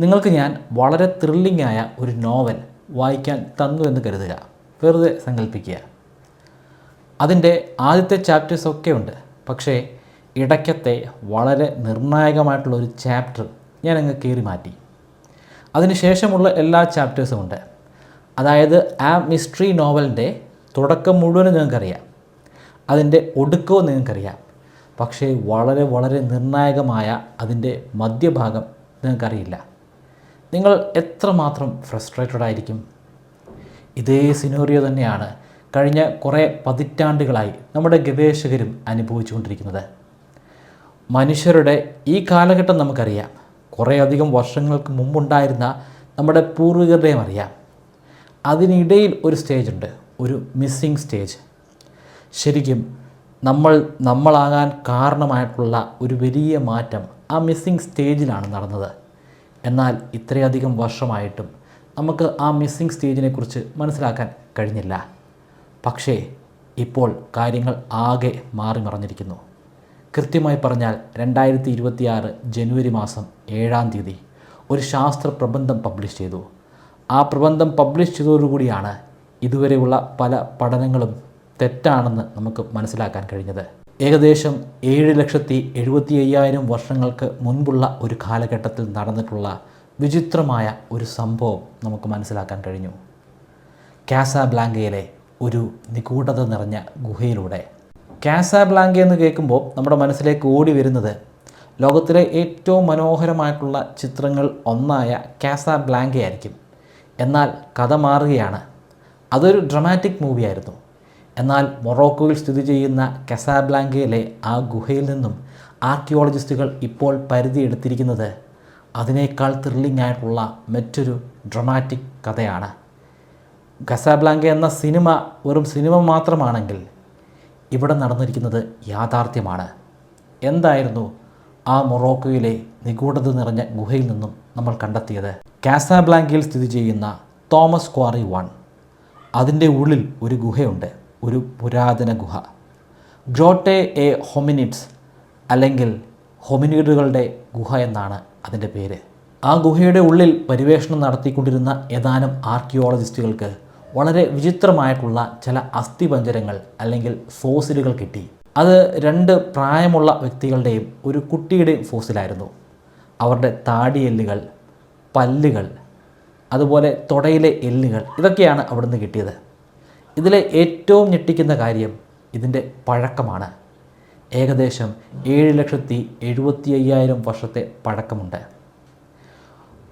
നിങ്ങൾക്ക് ഞാൻ വളരെ ത്രില്ലിംഗ് ആയ ഒരു നോവൽ വായിക്കാൻ തന്നു എന്ന് കരുതുക. വെറുതെ സങ്കല്പിക്കുക. അതിൻ്റെ ആദ്യത്തെ ചാപ്റ്റേഴ്സൊക്കെ ഉണ്ട്. പക്ഷേ ഇടയ്ക്കത്തെ വളരെ നിർണായകമായിട്ടുള്ളൊരു ചാപ്റ്റർ ഞാനങ്ങ് കീറി മാറ്റി. അതിനുശേഷമുള്ള എല്ലാ ചാപ്റ്റേഴ്സും ഉണ്ട്. അതായത് ആ മിസ്റ്ററി നോവലിൻ്റെ തുടക്കം മുഴുവനും നിങ്ങൾക്കറിയാം, അതിൻ്റെ ഒടുക്കവും നിങ്ങൾക്കറിയാം. പക്ഷേ വളരെ വളരെ നിർണായകമായ അതിൻ്റെ മധ്യഭാഗം നിങ്ങൾക്കറിയില്ല. നിങ്ങൾ എത്രമാത്രം ഫ്രസ്ട്രേറ്റഡ് ആയിരിക്കും. ഇതേ സിനോറിയോ തന്നെയാണ് കഴിഞ്ഞ കുറേ പതിറ്റാണ്ടുകളായി നമ്മുടെ ഗവേഷകരും അനുഭവിച്ചുകൊണ്ടിരിക്കുന്നത്. മനുഷ്യരുടെ ഈ കാലഘട്ടം നമുക്കറിയാം. കുറേയധികം വർഷങ്ങൾക്ക് മുമ്പുണ്ടായിരുന്ന നമ്മുടെ പൂർവികരുടെയും അറിയാം. അതിനിടയിൽ ഒരു സ്റ്റേജുണ്ട്, ഒരു മിസ്സിങ് സ്റ്റേജ്. ശരിക്കും നമ്മളാകാൻ കാരണമായിട്ടുള്ള ഒരു വലിയ മാറ്റം ആ മിസ്സിങ് സ്റ്റേജിലാണ് നടന്നത്. എന്നാൽ ഇത്രയധികം വർഷമായിട്ടും നമുക്ക് ആ മിസ്സിങ് സ്റ്റേജിനെക്കുറിച്ച് മനസ്സിലാക്കാൻ കഴിഞ്ഞില്ല. പക്ഷേ ഇപ്പോൾ കാര്യങ്ങൾ ആകെ മാറി മറിഞ്ഞിരിക്കുന്നു. കൃത്യമായി പറഞ്ഞാൽ 2026 ജനുവരി മാസം 7-ാം തീയതി ഒരു ശാസ്ത്ര പ്രബന്ധം പബ്ലിഷ് ചെയ്തു. ആ പ്രബന്ധം പബ്ലിഷ് ചെയ്തതോടുകൂടിയാണ് ഇതുവരെയുള്ള പല പഠനങ്ങളും തെറ്റാണെന്ന് നമുക്ക് മനസ്സിലാക്കാൻ കഴിഞ്ഞത്. ഏകദേശം 7,75,000 വർഷങ്ങൾക്ക് മുൻപുള്ള ഒരു കാലഘട്ടത്തിൽ നടന്നിട്ടുള്ള വിചിത്രമായ ഒരു സംഭവം നമുക്ക് മനസ്സിലാക്കാൻ കഴിഞ്ഞു. കാസാബ്ലാങ്കയിലെ ഒരു നിഗൂഢത നിറഞ്ഞ ഗുഹയിലൂടെ. കാസാബ്ലാങ്ക എന്ന് കേൾക്കുമ്പോൾ നമ്മുടെ മനസ്സിലേക്ക് ഓടി വരുന്നത് ലോകത്തിലെ ഏറ്റവും മനോഹരമായിട്ടുള്ള ചിത്രങ്ങൾ ഒന്നായ കാസാബ്ലാങ്കയായിരിക്കും. എന്നാൽ കഥ മാറുകയാണ്. അതൊരു ഡ്രമാറ്റിക് മൂവിയായിരുന്നു. എന്നാൽ മൊറോക്കോയിൽ സ്ഥിതി ചെയ്യുന്ന കാസാബ്ലാങ്കയിലെ ആ ഗുഹയിൽ നിന്നും ആർക്കിയോളജിസ്റ്റുകൾ ഇപ്പോൾ പരിധിയെടുത്തിരിക്കുന്നത് അതിനേക്കാൾ ത്രില്ലിംഗ് ആയിട്ടുള്ള മറ്റൊരു ഡ്രമാറ്റിക് കഥയാണ്. കാസാബ്ലാങ്ക എന്ന സിനിമ വെറും സിനിമ മാത്രമാണെങ്കിൽ ഇവിടെ നടന്നിരിക്കുന്നത് യാഥാർത്ഥ്യമാണ്. എന്തായിരുന്നു ആ മൊറോക്കോയിലെ നിഗൂഢത നിറഞ്ഞ ഗുഹയിൽ നിന്നും നമ്മൾ കണ്ടെത്തിയത്? കാസാബ്ലാങ്കയിൽ സ്ഥിതി ചെയ്യുന്ന തോമസ് ക്വാറി 1, അതിൻ്റെ ഉള്ളിൽ ഒരു ഗുഹയുണ്ട്, ഒരു പുരാതന ഗുഹ. ഗ്രോട്ടെ എ ഹൊമിനിഡ്സ് അല്ലെങ്കിൽ ഹൊമിനിഡുകളുടെ ഗുഹ എന്നാണ് അതിൻ്റെ പേര്. ആ ഗുഹയുടെ ഉള്ളിൽ പര്യവേഷണം നടത്തിക്കൊണ്ടിരുന്ന ഏതാനും ആർക്കിയോളജിസ്റ്റുകൾക്ക് വളരെ വിചിത്രമായിട്ടുള്ള ചില അസ്ഥിപഞ്ജരങ്ങൾ അല്ലെങ്കിൽ ഫോസിലുകൾ കിട്ടി. അത് 2 പ്രായമുള്ള വ്യക്തികളുടെയും ഒരു കുട്ടിയുടെയും ഫോസിലായിരുന്നു. അവരുടെ താടിയെല്ലുകൾ, പല്ലുകൾ, അതുപോലെ തുടയിലെ എല്ലുകൾ, ഇതൊക്കെയാണ് അവിടുന്ന് കിട്ടിയത്. ഇതിലെ ഏറ്റവും ഞെട്ടിക്കുന്ന കാര്യം ഇതിൻ്റെ പഴക്കമാണ്. ഏകദേശം 7,75,000 വർഷത്തെ പഴക്കമുണ്ട്.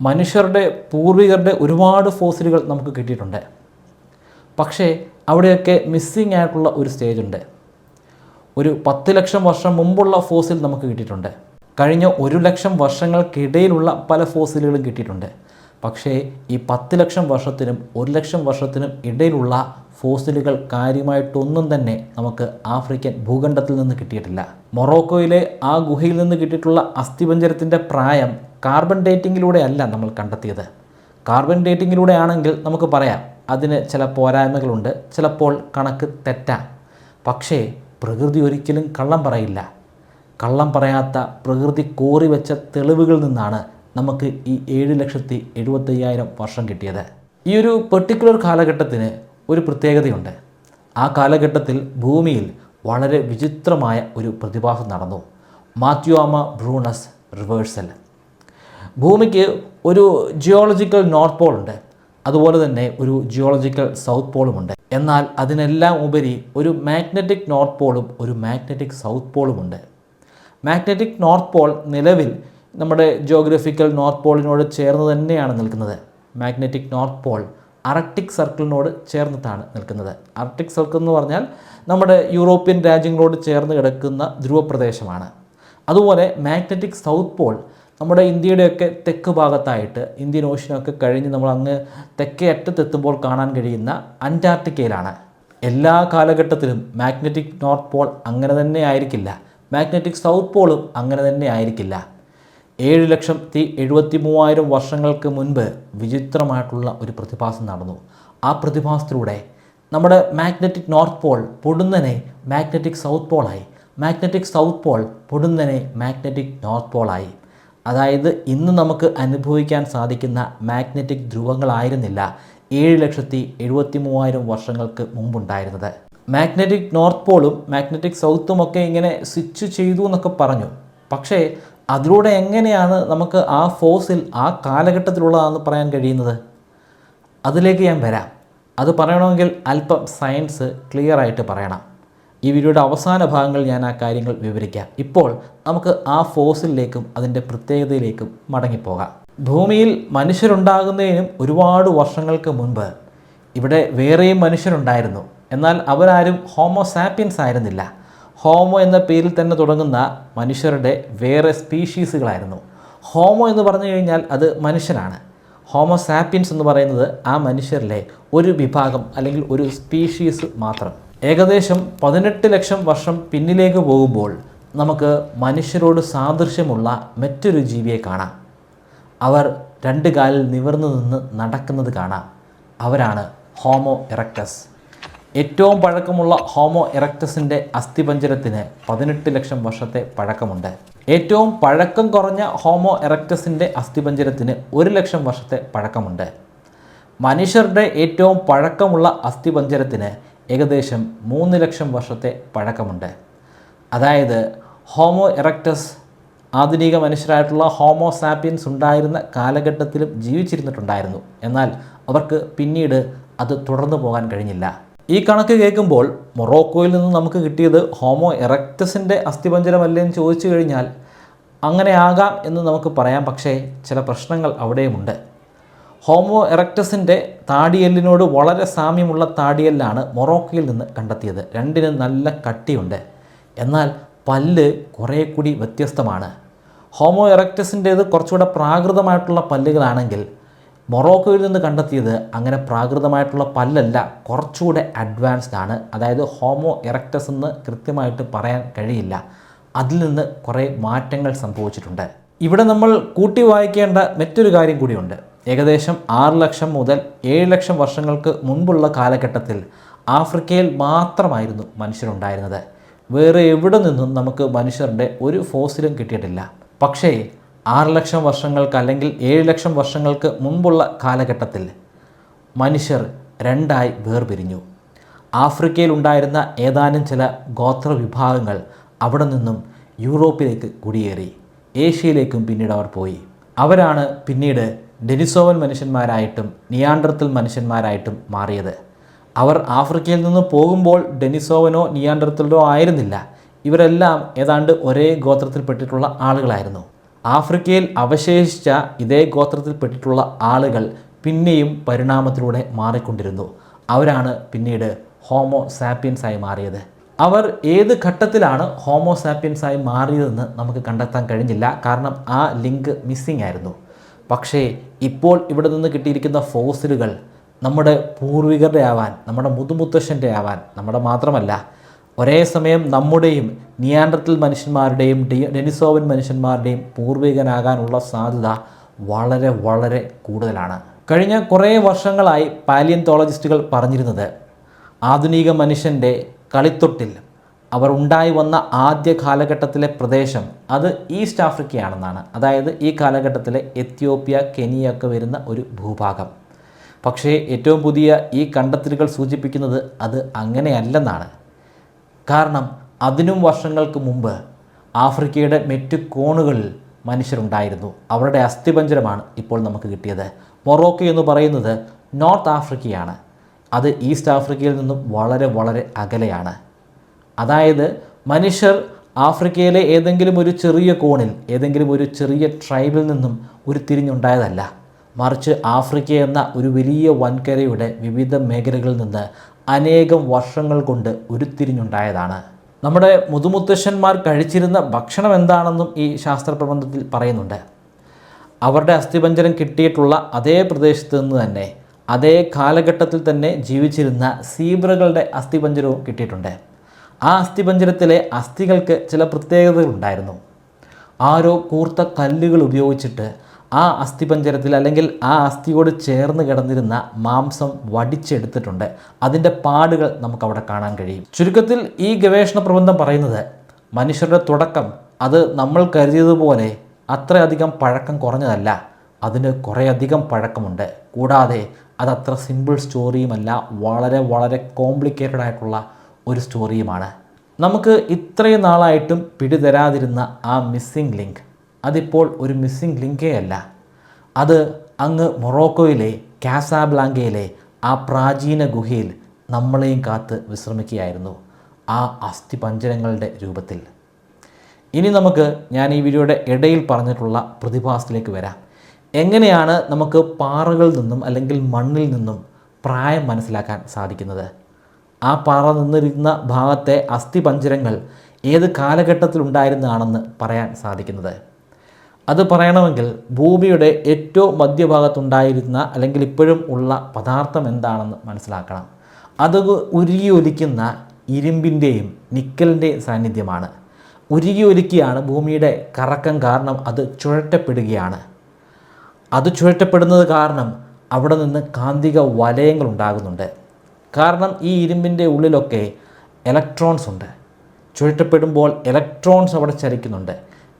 മനുഷ്യരുടെ പൂർവികരുടെ ഒരുപാട് ഫോസിലുകൾ നമുക്ക് കിട്ടിയിട്ടുണ്ട്. പക്ഷേ അവിടെയൊക്കെ മിസ്സിങ് ആയിട്ടുള്ള ഒരു സ്റ്റേജുണ്ട്. ഒരു 10 ലക്ഷം വർഷം മുമ്പുള്ള ഫോസിൽ നമുക്ക് കിട്ടിയിട്ടുണ്ട്. കഴിഞ്ഞ 1 ലക്ഷം വർഷങ്ങൾക്കിടയിലുള്ള പല ഫോസിലുകളും കിട്ടിയിട്ടുണ്ട്. പക്ഷേ ഈ 10 ലക്ഷം വർഷത്തിനും 1 ലക്ഷം വർഷത്തിനും ഇടയിലുള്ള ഫോസിലുകൾ കാര്യമായിട്ടൊന്നും തന്നെ നമുക്ക് ആഫ്രിക്കൻ ഭൂഖണ്ഡത്തിൽ നിന്ന് കിട്ടിയിട്ടില്ല. മൊറോക്കോയിലെ ആ ഗുഹയിൽ നിന്ന് കിട്ടിയിട്ടുള്ള അസ്ഥിപഞ്ജരത്തിൻ്റെ പ്രായം കാർബൺ ഡേറ്റിങ്ങിലൂടെ അല്ല നമ്മൾ കണ്ടെത്തിയത്. കാർബൺ ഡേറ്റിങ്ങിലൂടെ ആണെങ്കിൽ നമുക്ക് പറയാം അതിന് ചില പോരായ്മകളുണ്ട്, ചിലപ്പോൾ കണക്ക് തെറ്റാം. പക്ഷേ പ്രകൃതി ഒരിക്കലും കള്ളം പറയില്ല. കള്ളം പറയാത്ത പ്രകൃതി കോറി വെച്ച തെളിവുകളിൽ നിന്നാണ് നമുക്ക് ഈ 7,75,000 വർഷം കിട്ടിയത്. ഈ ഒരു പെർട്ടിക്കുലർ കാലഘട്ടത്തിന് ഒരു പ്രത്യേകതയുണ്ട്. ആ കാലഘട്ടത്തിൽ ഭൂമിയിൽ വളരെ വിചിത്രമായ ഒരു പ്രതിഭാസം നടന്നു. മാത്യുവാമ ബ്രൂണസ് റിവേഴ്സൽ. ഭൂമിക്ക് ഒരു ജിയോളജിക്കൽ നോർത്ത് പോൾ ഉണ്ട്, അതുപോലെ തന്നെ ഒരു ജിയോളജിക്കൽ സൗത്ത് പോളുമുണ്ട്. എന്നാൽ അതിനെല്ലാം ഉപരി ഒരു മാഗ്നറ്റിക് നോർത്ത് പോളും ഒരു മാഗ്നറ്റിക് സൗത്ത് പോളുമുണ്ട്. മാഗ്നറ്റിക് നോർത്ത് പോൾ നിലവിൽ നമ്മുടെ ജിയോഗ്രഫിക്കൽ നോർത്ത് പോളിനോട് ചേർന്ന് തന്നെയാണ് നിൽക്കുന്നത്. മാഗ്നറ്റിക് നോർത്ത് പോൾ ആർട്ടിക് സർക്കിളിനോട് ചേർന്നിട്ടാണ് നിൽക്കുന്നത്. ആർട്ടിക് സർക്കിൾ എന്ന് പറഞ്ഞാൽ നമ്മുടെ യൂറോപ്യൻ രാജ്യങ്ങളോട് ചേർന്ന് കിടക്കുന്ന ധ്രുവപ്രദേശമാണ്. അതുപോലെ മാഗ്നറ്റിക് സൗത്ത് പോൾ നമ്മുടെ ഇന്ത്യയുടെയൊക്കെ തെക്ക് ഭാഗത്തായിട്ട് ഇന്ത്യൻ ഓഷ്യനൊക്കെ കഴിഞ്ഞ് നമ്മൾ അങ്ങ് തെക്കേ അറ്റത്തെത്തുമ്പോൾ കാണാൻ കഴിയുന്ന അന്റാർട്ടിക്കയിലാണ്. എല്ലാ കാലഘട്ടത്തിലും മാഗ്നറ്റിക് നോർത്ത് പോൾ അങ്ങനെ തന്നെ ആയിരിക്കില്ല, മാഗ്നറ്റിക് സൗത്ത് പോളും അങ്ങനെ തന്നെ ആയിരിക്കില്ല. 7,73,000 വർഷങ്ങൾക്ക് മുൻപ് വിചിത്രമായിട്ടുള്ള ഒരു പ്രതിഭാസം നടന്നു. ആ പ്രതിഭാസത്തിലൂടെ നമ്മുടെ മാഗ്നറ്റിക് നോർത്ത് പോൾ പൊടുന്നനെ മാഗ്നറ്റിക് സൗത്ത് പോളായി, മാഗ്നറ്റിക് സൗത്ത് പോൾ പൊടുന്നനെ മാഗ്നറ്റിക് നോർത്ത് പോളായി. അതായത് ഇന്ന് നമുക്ക് അനുഭവിക്കാൻ സാധിക്കുന്ന മാഗ്നറ്റിക് ധ്രുവങ്ങളായിരുന്നില്ല 7,73,000 വർഷങ്ങൾക്ക് മുമ്പുണ്ടായിരുന്നത്. മാഗ്നറ്റിക് നോർത്ത് പോളും മാഗ്നറ്റിക് സൗത്തും ഒക്കെ ഇങ്ങനെ സ്വിച്ച് ചെയ്തു എന്നൊക്കെ പറഞ്ഞു. പക്ഷേ അതിലൂടെ എങ്ങനെയാണ് നമുക്ക് ആ ഫോസിൽ ആ കാലഘട്ടത്തിലുള്ളതാണെന്ന് പറയാൻ കഴിയുന്നത്? അതിലേക്ക് ഞാൻ വരാം. അത് പറയണമെങ്കിൽ അല്പം സയൻസ് ക്ലിയർ ആയിട്ട് പറയണം. ഈ വീഡിയോയുടെ അവസാന ഭാഗങ്ങൾ ഞാൻ ആ കാര്യങ്ങൾ വിവരിക്കാം. ഇപ്പോൾ നമുക്ക് ആ ഫോസിലിലേക്കും അതിൻ്റെ പ്രത്യേകതയിലേക്കും മടങ്ങിപ്പോകാം. ഭൂമിയിൽ മനുഷ്യരുണ്ടാകുന്നതിനും ഒരുപാട് വർഷങ്ങൾക്ക് മുൻപ് ഇവിടെ വേറെയും മനുഷ്യരുണ്ടായിരുന്നു. എന്നാൽ അവരാരും ഹോമോസാപ്പിയൻസ് ആയിരുന്നില്ല. ഹോമോ എന്ന പേരിൽ തന്നെ തുടങ്ങുന്ന മനുഷ്യരുടെ വേറെ സ്പീഷീസുകളായിരുന്നു. ഹോമോ എന്ന് പറഞ്ഞു കഴിഞ്ഞാൽ അത് മനുഷ്യനാണ്. ഹോമോസാപ്പിയൻസ് എന്ന് പറയുന്നത് ആ മനുഷ്യരിലെ ഒരു വിഭാഗം അല്ലെങ്കിൽ ഒരു സ്പീഷീസ് മാത്രം. ഏകദേശം 18 ലക്ഷം വർഷം പിന്നിലേക്ക് പോകുമ്പോൾ നമുക്ക് മനുഷ്യരോട് സാദൃശ്യമുള്ള മറ്റൊരു ജീവിയെ കാണാം. അവർ 2 കാലിൽ നിവർന്നു നിന്ന് നടക്കുന്നത് കാണാം. അവരാണ് ഹോമോ ഇറക്ടസ്. ഏറ്റവും പഴക്കമുള്ള ഹോമോ ഇറക്ടസിൻ്റെ അസ്ഥിപഞ്ജരത്തിന് 18 ലക്ഷം വർഷത്തെ പഴക്കമുണ്ട്. ഏറ്റവും പഴക്കം കുറഞ്ഞ ഹോമോ ഇറക്ടസിൻ്റെ അസ്ഥിപഞ്ജരത്തിന് 1 ലക്ഷം വർഷത്തെ പഴക്കമുണ്ട്. മനുഷ്യരുടെ ഏറ്റവും പഴക്കമുള്ള അസ്ഥിപഞ്ജരത്തിന് ഏകദേശം 3 ലക്ഷം വർഷത്തെ പഴക്കമുണ്ട്. അതായത് ഹോമോ ഇറക്ടസ് ആധുനിക മനുഷ്യരായിട്ടുള്ള ഹോമോ സാപ്പിയൻസ് ഉണ്ടായിരുന്ന കാലഘട്ടത്തിലും ജീവിച്ചിരുന്നിട്ടുണ്ടായിരുന്നു. എന്നാൽ അവർക്ക് പിന്നീട് അത് തുടർന്നു പോകാൻ കഴിഞ്ഞില്ല. ഈ കണക്ക് കേൾക്കുമ്പോൾ മൊറോക്കോയിൽ നിന്ന് നമുക്ക് കിട്ടിയത് ഹോമോ എറക്ടസിൻ്റെ അസ്ഥിപഞ്ജരമല്ലേ എന്ന് ചോദിച്ചു കഴിഞ്ഞാൽ അങ്ങനെ ആകാം എന്ന് നമുക്ക് പറയാം. പക്ഷേ ചില പ്രശ്നങ്ങൾ അവിടെയുമുണ്ട്. ഹോമോ എറക്ടസിൻ്റെ താടിയെല്ലിനോട് വളരെ സാമ്യമുള്ള താടിയെല്ലാണ് മൊറോക്കോയിൽ നിന്ന് കണ്ടെത്തിയത്. രണ്ടിനും നല്ല കട്ടിയുണ്ട്. എന്നാൽ പല്ല് കുറേ കൂടി വ്യത്യസ്തമാണ്. ഹോമോ എറക്ടസിൻ്റേത് കുറച്ചുകൂടെ പ്രാകൃതമായിട്ടുള്ള പല്ലുകളാണെങ്കിൽ മൊറോക്കോയിൽ നിന്ന് കണ്ടെത്തിയത് അങ്ങനെ പ്രാകൃതമായിട്ടുള്ള പല്ലല്ല, കുറച്ചുകൂടെ അഡ്വാൻസ്ഡ് ആണ്. അതായത് ഹോമോ എറക്ടസ് എന്ന് കൃത്യമായിട്ട് പറയാൻ കഴിയില്ല. അതിൽ നിന്ന് കുറേ മാറ്റങ്ങൾ സംഭവിച്ചിട്ടുണ്ട്. ഇവിടെ നമ്മൾ കൂട്ടി വായിക്കേണ്ട മറ്റൊരു കാര്യം കൂടിയുണ്ട്. ഏകദേശം 6 ലക്ഷം മുതൽ 7 ലക്ഷം വർഷങ്ങൾക്ക് മുൻപുള്ള കാലഘട്ടത്തിൽ ആഫ്രിക്കയിൽ മാത്രമായിരുന്നു മനുഷ്യരുണ്ടായിരുന്നത്. വേറെ എവിടെ നിന്നും നമുക്ക് മനുഷ്യരുടെ ഒരു ഫോസിലും കിട്ടിയിട്ടില്ല. പക്ഷേ 6 ലക്ഷം വർഷങ്ങൾക്ക് അല്ലെങ്കിൽ 7 ലക്ഷം വർഷങ്ങൾക്ക് മുമ്പുള്ള കാലഘട്ടത്തിൽ മനുഷ്യർ 2ആയി വേർപിരിഞ്ഞു. ആഫ്രിക്കയിൽ ഉണ്ടായിരുന്ന ഏതാനും ചില ഗോത്ര വിഭാഗങ്ങൾ അവിടെ നിന്നും യൂറോപ്പിലേക്ക് കുടിയേറി. ഏഷ്യയിലേക്കും പിന്നീട് അവർ പോയി. അവരാണ് പിന്നീട് ഡെനിസോവൻ മനുഷ്യന്മാരായിട്ടും നിയാണ്ടർത്തൽ മനുഷ്യന്മാരായിട്ടും മാറിയത്. അവർ ആഫ്രിക്കയിൽ നിന്ന് പോകുമ്പോൾ ഡെനിസോവനോ നിയാണ്ടർത്തലോ ആയിരുന്നില്ല. ഇവരെല്ലാം ഏതാണ്ട് ഒരേ ഗോത്രത്തിൽപ്പെട്ടിട്ടുള്ള ആളുകളായിരുന്നു. ആഫ്രിക്കയിൽ അവശേഷിച്ച ഇതേ ഗോത്രത്തിൽപ്പെട്ടിട്ടുള്ള ആളുകൾ പിന്നെയും പരിണാമത്തിലൂടെ മാറിക്കൊണ്ടിരുന്നു. അവരാണ് പിന്നീട് ഹോമോ സാപ്പിയൻസായി മാറിയത്. അവർ ഏത് ഘട്ടത്തിലാണ് ഹോമോ സാപ്പിയൻസായി മാറിയതെന്ന് നമുക്ക് കണ്ടെത്താൻ കഴിഞ്ഞില്ല. കാരണം ആ ലിങ്ക് മിസ്സിംഗ് ആയിരുന്നു. പക്ഷേ ഇപ്പോൾ ഇവിടെ നിന്ന് കിട്ടിയിരിക്കുന്ന ഫോസിലുകൾ നമ്മുടെ പൂർവികരുടെ ആവാൻ, നമ്മുടെ മുതുമുത്തശ്ശൻ്റെ ആവാൻ, നമ്മുടെ മാത്രമല്ല ഒരേ സമയം നമ്മുടെയും നിയാണ്ടർത്തൽ മനുഷ്യന്മാരുടെയും ഡെനിസോവൻ മനുഷ്യന്മാരുടെയും പൂർവികനാകാനുള്ള സാധ്യത വളരെ വളരെ കൂടുതലാണ്. കഴിഞ്ഞ കുറേ വർഷങ്ങളായി പാലിയന്തോളജിസ്റ്റുകൾ പറഞ്ഞിരുന്നത് ആധുനിക മനുഷ്യൻ്റെ കളിത്തൊട്ടിൽ അവർ ഉണ്ടായി വന്ന ആദ്യ കാലഘട്ടത്തിലെ പ്രദേശം അത് ഈസ്റ്റ് ആഫ്രിക്കയാണെന്നാണ്. അതായത് ഈ കാലഘട്ടത്തിലെ എത്യോപ്യ, കെനിയ ഒക്കെ വരുന്ന ഒരു ഭൂഭാഗം. പക്ഷേ ഏറ്റവും പുതിയ ഈ കണ്ടെത്തലുകൾ സൂചിപ്പിക്കുന്നത് അത് അങ്ങനെയല്ലെന്നാണ്. കാരണം അതിനും വർഷങ്ങൾക്ക് മുമ്പ് ആഫ്രിക്കയുടെ മറ്റു കോണുകളിൽ മനുഷ്യരുണ്ടായിരുന്നു. അവരുടെ അസ്ഥിപഞ്ജരമാണ് ഇപ്പോൾ നമുക്ക് കിട്ടിയത്. മൊറോക്കോ എന്ന് പറയുന്നത് നോർത്ത് ആഫ്രിക്കയാണ്. അത് ഈസ്റ്റ് ആഫ്രിക്കയിൽ നിന്നും വളരെ വളരെ അകലെയാണ്. അതായത് മനുഷ്യർ ആഫ്രിക്കയിലെ ഏതെങ്കിലും ഒരു ചെറിയ കോണിൽ, ഏതെങ്കിലും ഒരു ചെറിയ ട്രൈബിൽ നിന്നും ഉരുത്തിരിഞ്ഞുണ്ടായതല്ല. മറിച്ച് ആഫ്രിക്ക എന്ന ഒരു വലിയ വൻകരയുടെ വിവിധ മേഖലകളിൽ നിന്ന് അനേകം വർഷങ്ങൾ കൊണ്ട് ഉരുത്തിരിഞ്ഞുണ്ടായതാണ്. നമ്മുടെ മുതുമുത്തശ്ശന്മാർ കഴിച്ചിരുന്ന ഭക്ഷണം എന്താണെന്നും ഈ ശാസ്ത്രപ്രബന്ധത്തിൽ പറയുന്നുണ്ട്. അവരുടെ അസ്ഥിപഞ്ജരം കിട്ടിയിട്ടുള്ള അതേ പ്രദേശത്ത് നിന്ന് തന്നെ അതേ കാലഘട്ടത്തിൽ തന്നെ ജീവിച്ചിരുന്ന സീബ്രകളുടെ അസ്ഥിപഞ്ജരവും കിട്ടിയിട്ടുണ്ട്. ആ അസ്ഥിപഞ്ജരത്തിലെ അസ്ഥികൾക്ക് ചില പ്രത്യേകതകളുണ്ടായിരുന്നു. ആരോ കൂർത്ത കല്ലുകൾ ഉപയോഗിച്ചിട്ട് ആ അസ്ഥിപഞ്ജരത്തിൽ അല്ലെങ്കിൽ ആ അസ്ഥിയോട് ചേർന്ന് കിടന്നിരുന്ന മാംസം വടിച്ചെടുത്തിട്ടുണ്ട്. അതിൻ്റെ പാടുകൾ നമുക്കവിടെ കാണാൻ കഴിയും. ചുരുക്കത്തിൽ ഈ ഗവേഷണ പ്രബന്ധം പറയുന്നത് മനുഷ്യരുടെ തുടക്കം അത് നമ്മൾ കരുതിയതുപോലെ അത്രയധികം പഴക്കം കുറഞ്ഞതല്ല, അതിന് കുറേയധികം പഴക്കമുണ്ട്. കൂടാതെ അതത്ര സിമ്പിൾ സ്റ്റോറിയുമല്ല, വളരെ വളരെ കോംപ്ലിക്കേറ്റഡ് ആയിട്ടുള്ള ഒരു സ്റ്റോറിയുമാണ്. നമുക്ക് ഇത്രയും നാളായിട്ടും പിടിതരാതിരുന്ന ആ മിസ്സിംഗ് ലിങ്ക് അതിപ്പോൾ ഒരു മിസ്സിംഗ് ലിങ്കേ അല്ല. അത് അങ്ങ് മൊറോക്കോയിലെ കാസാബ്ലാങ്കയിലെ ആ പ്രാചീന ഗുഹയിൽ നമ്മളെയും കാത്ത് വിശ്രമിക്കുകയായിരുന്നു, ആ അസ്ഥിപഞ്ജരങ്ങളുടെ രൂപത്തിൽ. ഇനി നമുക്ക് ഞാൻ ഈ വീഡിയോയുടെ ഇടയിൽ പറഞ്ഞിട്ടുള്ള പ്രതിഭാസത്തിലേക്ക് വരാം. എങ്ങനെയാണ് നമുക്ക് പാറകളിൽ നിന്നും അല്ലെങ്കിൽ മണ്ണിൽ നിന്നും പ്രായം മനസ്സിലാക്കാൻ സാധിക്കുന്നത്? ആ പാറ നിന്നിരുന്ന ഭാഗത്തെ അസ്ഥിപഞ്ജരങ്ങൾ ഏത് കാലഘട്ടത്തിലുണ്ടായിരുന്നതാണെന്ന് പറയാൻ സാധിക്കുന്നത്? അത് പറയണമെങ്കിൽ ഭൂമിയുടെ ഏറ്റവും മധ്യഭാഗത്തുണ്ടായിരുന്ന അല്ലെങ്കിൽ ഇപ്പോഴും ഉള്ള പദാർത്ഥം എന്താണെന്ന് മനസ്സിലാക്കണം. അത് ഉരുകിയൊലിക്കുന്ന ഇരുമ്പിൻ്റെയും നിക്കലിൻ്റെയും സാന്നിധ്യമാണ്. ഉരുകിയൊലിക്കുകയാണ്, ഭൂമിയുടെ കറക്കം കാരണം അത് ചുഴറ്റപ്പെടുകയാണ്. അത് ചുഴറ്റപ്പെടുന്നത് കാരണം അവിടെ നിന്ന് കാന്തിക വലയങ്ങൾ ഉണ്ടാകുന്നുണ്ട്. കാരണം ഈ ഇരുമ്പിൻ്റെ ഉള്ളിലൊക്കെ ഇലക്ട്രോൺസ് ഉണ്ട്. ചുഴറ്റപ്പെടുമ്പോൾ ഇലക്ട്രോൺസ് അവിടെ ചലിക്കുന്നുണ്ട്.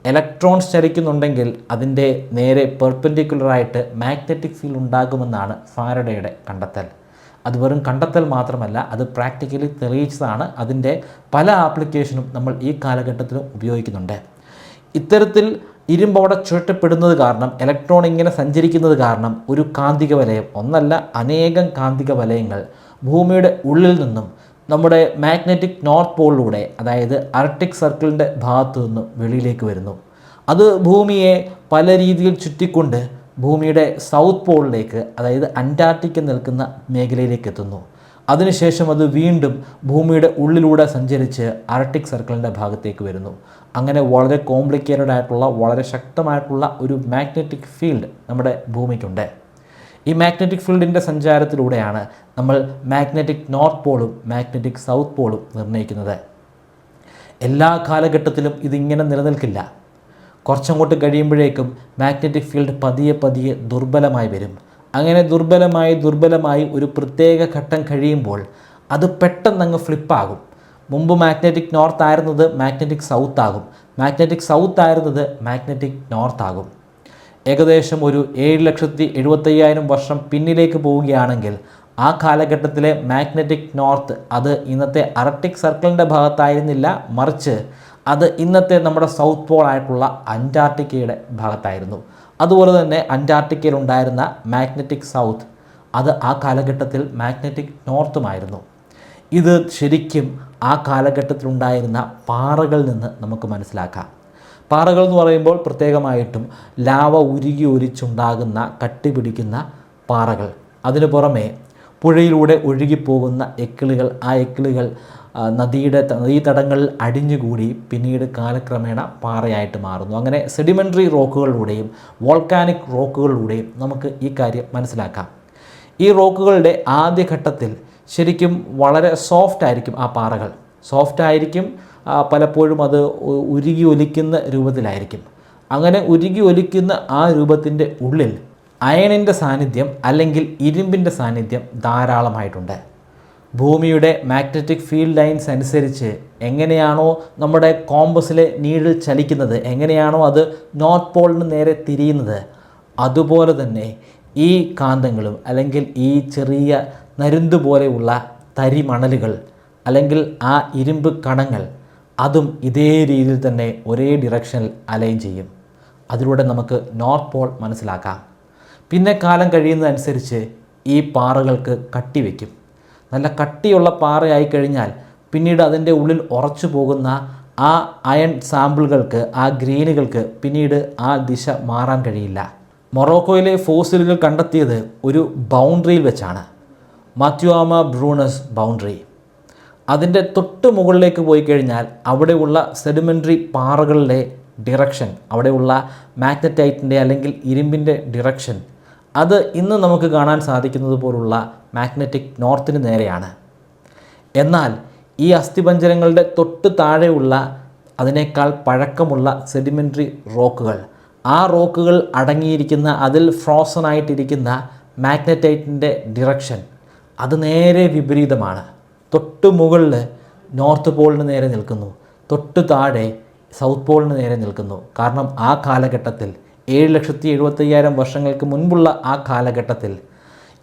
ഇലക്ട്രോൺസ് ചലിക്കുന്നുണ്ടെങ്കിൽ അതിൻ്റെ നേരെ പെർപെൻഡിക്കുലറായിട്ട് മാഗ്നറ്റിക് ഫീൽഡ് ഉണ്ടാകുമെന്നാണ് ഫാരഡേയുടെ കണ്ടെത്തൽ. അത് വെറും കണ്ടെത്തൽ മാത്രമല്ല, അത് പ്രാക്ടിക്കലി തെളിയിച്ചതാണ്. അതിൻ്റെ പല ആപ്ലിക്കേഷനും നമ്മൾ ഈ കാലഘട്ടത്തിലും ഉപയോഗിക്കുന്നുണ്ട്. ഇത്തരത്തിൽ ഇരുമ്പ് അവിടെ ചുഴറ്റപ്പെടുന്നത് കാരണം, ഇലക്ട്രോൺ ഇങ്ങനെ സഞ്ചരിക്കുന്നത് കാരണം ഒരു കാന്തിക വലയം, ഒന്നല്ല അനേകം കാന്തിക വലയങ്ങൾ ഭൂമിയുടെ ഉള്ളിൽ നിന്നും നമ്മുടെ മാഗ്നറ്റിക് നോർത്ത് പോളിലൂടെ, അതായത് ആർട്ടിക് സർക്കിളിൻ്റെ ഭാഗത്തു നിന്നും വെളിയിലേക്ക് വരുന്നു. അത് ഭൂമിയെ പല രീതിയിൽ ചുറ്റിക്കൊണ്ട് ഭൂമിയുടെ സൗത്ത് പോളിലേക്ക്, അതായത് അന്റാർട്ടിക്ക നിൽക്കുന്ന മേഖലയിലേക്ക് എത്തുന്നു. അതിനുശേഷം അത് വീണ്ടും ഭൂമിയുടെ ഉള്ളിലൂടെ സഞ്ചരിച്ച് ആർട്ടിക് സർക്കിളിൻ്റെ ഭാഗത്തേക്ക് വരുന്നു. അങ്ങനെ വളരെ കോംപ്ലിക്കേറ്റഡ് ആയിട്ടുള്ള, വളരെ ശക്തമായിട്ടുള്ള ഒരു മാഗ്നറ്റിക് ഫീൽഡ് നമ്മുടെ ഭൂമിക്കുണ്ട്. ഈ മാഗ്നറ്റിക് ഫീൽഡിൻ്റെ സഞ്ചാരത്തിലൂടെയാണ് നമ്മൾ മാഗ്നറ്റിക് നോർത്ത് പോളും മാഗ്നറ്റിക് സൗത്ത് പോളും നിർണ്ണയിക്കുന്നത്. എല്ലാ കാലഘട്ടത്തിലും ഇതിങ്ങനെ നിലനിൽക്കില്ല. കുറച്ചങ്ങോട്ട് കഴിയുമ്പോഴേക്കും മാഗ്നറ്റിക് ഫീൽഡ് പതിയെ പതിയെ ദുർബലമായി വരും. അങ്ങനെ ദുർബലമായി ഒരു പ്രത്യേക ഘട്ടം കഴിയുമ്പോൾ അത് പെട്ടെന്നങ്ങ് ഫ്ലിപ്പാകും. മുമ്പ് മാഗ്നറ്റിക് നോർത്ത് ആയിരുന്നത് മാഗ്നറ്റിക് സൗത്ത് ആകും, മാഗ്നറ്റിക് സൗത്ത് ആയിരുന്നത് മാഗ്നറ്റിക് നോർത്ത് ആകും. ഏകദേശം ഒരു 7,75,000 വർഷം പിന്നിലേക്ക് പോവുകയാണെങ്കിൽ ആ കാലഘട്ടത്തിലെ മാഗ്നറ്റിക് നോർത്ത് അത് ഇന്നത്തെ ആർട്ടിക് സർക്കിളിൻ്റെ ഭാഗത്തായിരുന്നില്ല, മറിച്ച് അത് ഇന്നത്തെ നമ്മുടെ സൗത്ത് പോൾ ആയിട്ടുള്ള അന്റാർട്ടിക്കയുടെ ഭാഗത്തായിരുന്നു. അതുപോലെ തന്നെ അന്റാർട്ടിക്കയിൽ ഉണ്ടായിരുന്ന മാഗ്നറ്റിക് സൗത്ത് അത് ആ കാലഘട്ടത്തിൽ മാഗ്നറ്റിക് നോർത്തുമായിരുന്നു. ഇത് ശരിക്കും ആ കാലഘട്ടത്തിലുണ്ടായിരുന്ന പാറകളിൽ നിന്ന് നമുക്ക് മനസ്സിലാക്കാം. പാറകൾ എന്ന് പറയുമ്പോൾ പ്രത്യേകമായിട്ടും ലാവ ഉരുകി ഒലിച്ചുണ്ടാകുന്ന കട്ടിപിടിക്കുന്ന പാറകൾ. അതിനു പുറമെ പുഴയിലൂടെ ഒഴുകിപ്പോകുന്ന എക്കിളുകൾ, ആ എക്കിളുകൾ നദീതടങ്ങളിൽ അടിഞ്ഞുകൂടി പിന്നീട് കാലക്രമേണ പാറയായിട്ട് മാറുന്നു. അങ്ങനെ സെഡിമെൻ്ററി റോക്കുകളിലൂടെയും വോൾക്കാനിക് റോക്കുകളിലൂടെയും നമുക്ക് ഈ കാര്യം മനസ്സിലാക്കാം. ഈ റോക്കുകളുടെ ആദ്യഘട്ടത്തിൽ ശരിക്കും വളരെ സോഫ്റ്റ് ആയിരിക്കും. ആ പാറകൾ സോഫ്റ്റ് ആയിരിക്കും, പലപ്പോഴും അത് ഉരുകി ഒലിക്കുന്ന രൂപത്തിലായിരിക്കും. അങ്ങനെ ഉരുകി ഒലിക്കുന്ന ആ രൂപത്തിൻ്റെ ഉള്ളിൽ അയണിൻ്റെ സാന്നിധ്യം അല്ലെങ്കിൽ ഇരുമ്പിൻ്റെ സാന്നിധ്യം ധാരാളമായിട്ടുണ്ട്. ഭൂമിയുടെ മാഗ്നറ്റിക് ഫീൽഡ് ലൈൻസ് അനുസരിച്ച് എങ്ങനെയാണോ നമ്മുടെ കോമ്പസിലെ നീഡിൽ ചലിക്കുന്നത്, എങ്ങനെയാണോ അത് നോർത്ത് പോളിന് നേരെ തിരിയുന്നത്, അതുപോലെ തന്നെ ഈ കാന്തങ്ങളും അല്ലെങ്കിൽ ഈ ചെറിയ നരുന്ത് പോലെയുള്ള തരിമണലുകൾ അല്ലെങ്കിൽ ആ ഇരുമ്പ് കണങ്ങൾ അതും ഇതേ രീതിയിൽ തന്നെ ഒരേ ഡിറക്ഷനിൽ അലൈൻ ചെയ്യും. അതിലൂടെ നമുക്ക് നോർത്ത് പോൾ മനസ്സിലാക്കാം. പിന്നെ കാലം കഴിയുന്നതനുസരിച്ച് ഈ പാറകൾക്ക് കട്ടി വയ്ക്കും. നല്ല കട്ടിയുള്ള പാറയായി കഴിഞ്ഞാൽ പിന്നീട് അതിൻ്റെ ഉള്ളിൽ ഉറച്ചു പോകുന്ന ആ അയൺ സാമ്പിളുകൾക്ക്, ആ ഗ്രെയിനുകൾക്ക് പിന്നീട് ആ ദിശ മാറാൻ കഴിയില്ല. മൊറോക്കോയിലെ ഫോസിലുകൾ കണ്ടെത്തിയത് ഒരു ബൗണ്ടറിയിൽ വെച്ചാണ്, മാത്യുവാമ ബ്രൂണസ് ബൗണ്ടറി. അതിൻ്റെ തൊട്ട് മുകളിലേക്ക് പോയി കഴിഞ്ഞാൽ അവിടെയുള്ള സെഡിമെൻ്ററി പാറകളുടെ ഡിറക്ഷൻ, അവിടെയുള്ള മാഗ്നറ്റൈറ്റിൻ്റെ അല്ലെങ്കിൽ ഇരുമ്പിൻ്റെ ഡിറക്ഷൻ അത് ഇന്ന് നമുക്ക് കാണാൻ സാധിക്കുന്നത് പോലുള്ള മാഗ്നറ്റിക് നോർത്തിന് നേരെയാണ്. എന്നാൽ ഈ അസ്ഥിപഞ്ജരങ്ങളുടെ തൊട്ട് താഴെയുള്ള അതിനേക്കാൾ പഴക്കമുള്ള സെഡിമെൻ്ററി റോക്കുകൾ, ആ റോക്കുകൾ അടങ്ങിയിരിക്കുന്ന അതിൽ ഫ്രോസൺ ആയിട്ടിരിക്കുന്ന മാഗ്നറ്റൈറ്റിൻ്റെ ഡിറക്ഷൻ അത് നേരെ വിപരീതമാണ്. തൊട്ട് മുകളിൽ നോർത്ത് പോളിന് നേരെ നിൽക്കുന്നു, തൊട്ട് താഴെ സൗത്ത് പോളിന് നേരെ നിൽക്കുന്നു. കാരണം ആ കാലഘട്ടത്തിൽ 7,75,000 വർഷങ്ങൾക്ക് മുൻപുള്ള ആ കാലഘട്ടത്തിൽ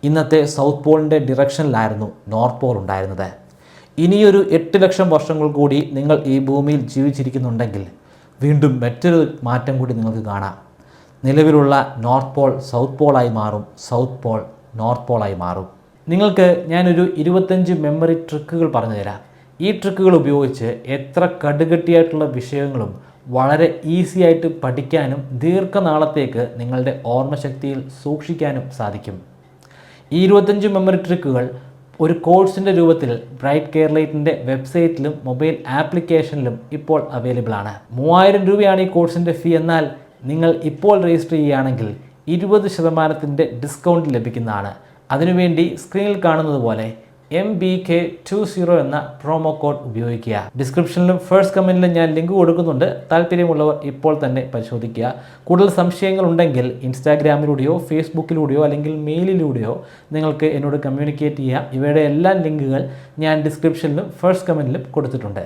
ഇന്നത്തെ സൗത്ത് പോളിൻ്റെ ഡിറക്ഷനിലായിരുന്നു നോർത്ത് പോൾ ഉണ്ടായിരുന്നത്. ഇനിയൊരു 8 ലക്ഷം വർഷങ്ങൾ കൂടി നിങ്ങൾ ഈ ഭൂമിയിൽ ജീവിച്ചിരിക്കുന്നുണ്ടെങ്കിൽ വീണ്ടും മറ്റൊരു മാറ്റം കൂടി നിങ്ങൾക്ക് കാണാം. നിലവിലുള്ള നോർത്ത് പോൾ സൗത്ത് പോളായി മാറും, സൗത്ത് പോൾ നോർത്ത് പോളായി മാറും. നിങ്ങൾക്ക് ഞാനൊരു 25 മെമ്മറി ട്രിക്കുകൾ പറഞ്ഞു തരാം. ഈ ട്രിക്കുകൾ ഉപയോഗിച്ച് എത്ര കടുകട്ടിയായിട്ടുള്ള വിഷയങ്ങളും വളരെ ഈസി ആയിട്ട് പഠിക്കാനും ദീർഘനാളത്തേക്ക് നിങ്ങളുടെ ഓർമ്മശക്തിയിൽ സൂക്ഷിക്കാനും സാധിക്കും. ഈ 25 മെമ്മറി ട്രിക്കുകൾ ഒരു കോഴ്സിൻ്റെ രൂപത്തിൽ ബ്രൈറ്റ് കേരളൈറ്റിൻ്റെ വെബ്സൈറ്റിലും മൊബൈൽ ആപ്ലിക്കേഷനിലും ഇപ്പോൾ അവൈലബിൾ ആണ്. 3000 രൂപയാണ് ഈ കോഴ്സിൻ്റെ ഫീ. എന്നാൽ നിങ്ങൾ ഇപ്പോൾ രജിസ്റ്റർ ചെയ്യുകയാണെങ്കിൽ 20% ഡിസ്കൗണ്ട് ലഭിക്കുന്നതാണ്. അതിനുവേണ്ടി സ്ക്രീനിൽ കാണുന്നത് പോലെ MBK20 എന്ന പ്രൊമോ കോഡ് ഉപയോഗിക്കുക. ഡിസ്ക്രിപ്ഷനിലും ഫസ്റ്റ് കമൻറ്റിലും ഞാൻ ലിങ്ക് കൊടുക്കുന്നുണ്ട്. താല്പര്യമുള്ളവർ ഇപ്പോൾ തന്നെ പരിശോധിക്കുക. കൂടുതൽ സംശയങ്ങളുണ്ടെങ്കിൽ ഇൻസ്റ്റാഗ്രാമിലൂടെയോ ഫേസ്ബുക്കിലൂടെയോ അല്ലെങ്കിൽ മെയിലിലൂടെയോ നിങ്ങൾക്ക് എന്നോട് കമ്മ്യൂണിക്കേറ്റ് ചെയ്യാം. ഇവയുടെ എല്ലാ ലിങ്കുകൾ ഞാൻ ഡിസ്ക്രിപ്ഷനിലും ഫസ്റ്റ് കമൻറ്റിലും കൊടുത്തിട്ടുണ്ട്.